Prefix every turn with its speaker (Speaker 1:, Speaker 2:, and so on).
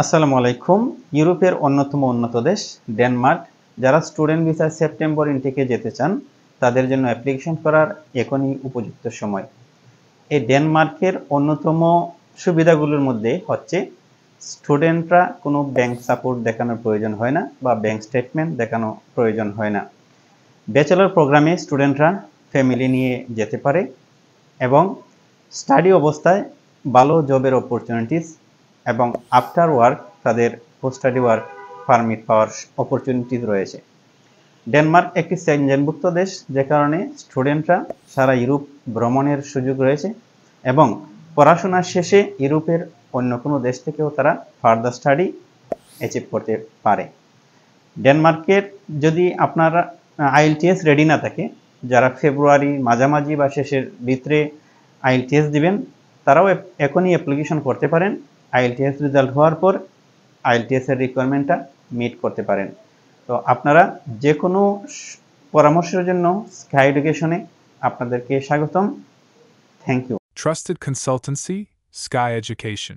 Speaker 1: আসসালামু আলাইকুম। ইউরোপের অন্যতম উন্নত দেশ ডেনমার্ক, যারা স্টুডেন্ট ভিসায় সেপ্টেম্বর ইনটেকে যেতে চান তাদের জন্য অ্যাপ্লিকেশন করার এখনই উপযুক্ত সময়। এই ডেনমার্কের অন্যতম সুবিধাগুলোর মধ্যে হচ্ছে স্টুডেন্টরা কোনো ব্যাংক সাপোর্ট দেখানোর প্রয়োজন হয় না বা ব্যাংক স্টেটমেন্ট দেখানো প্রয়োজন হয় না। ব্যাচেলর প্রোগ্রামে স্টুডেন্টরা ফ্যামিলি নিয়ে যেতে পারে এবং স্টাডি অবস্থায় ভালো জবের অপরচুনিটিস এবং আফটার ওয়ার্ক তাদের পোস্ট স্টাডি ওয়ার্ক পারমিট পাওয়ার অপরচুনিটিস রয়েছে। ডেনমার্ক একটি সেনজেনভুক্ত দেশ, যে কারণে স্টুডেন্টরা সারা ইউরোপ ভ্রমণের সুযোগ রয়েছে এবং পড়াশোনা শেষে ইউরোপের অন্য কোনো দেশ থেকেও তারা ফার্দার স্টাডি অ্যাচিভ করতে পারে। ডেনমার্কের যদি আপনারা আইএলটিএস রেডি না থাকে, যারা ফেব্রুয়ারি মাঝামাঝি বা শেষের ভিতরে আইএলটিএস দিবেন, তারাও এখনই অ্যাপ্লিকেশন করতে পারেন। আইএলটিএস রেজাল্ট হওয়ার পর আইএলটিএস এর রিকোয়ারমেন্টটা মিট করতে পারেন। তো আপনারা যে কোনো পরামর্শের জন্য স্কাই এডুকেশনে আপনাদেরকে স্বাগতম। Thank you.
Speaker 2: Trusted consultancy, Sky Education.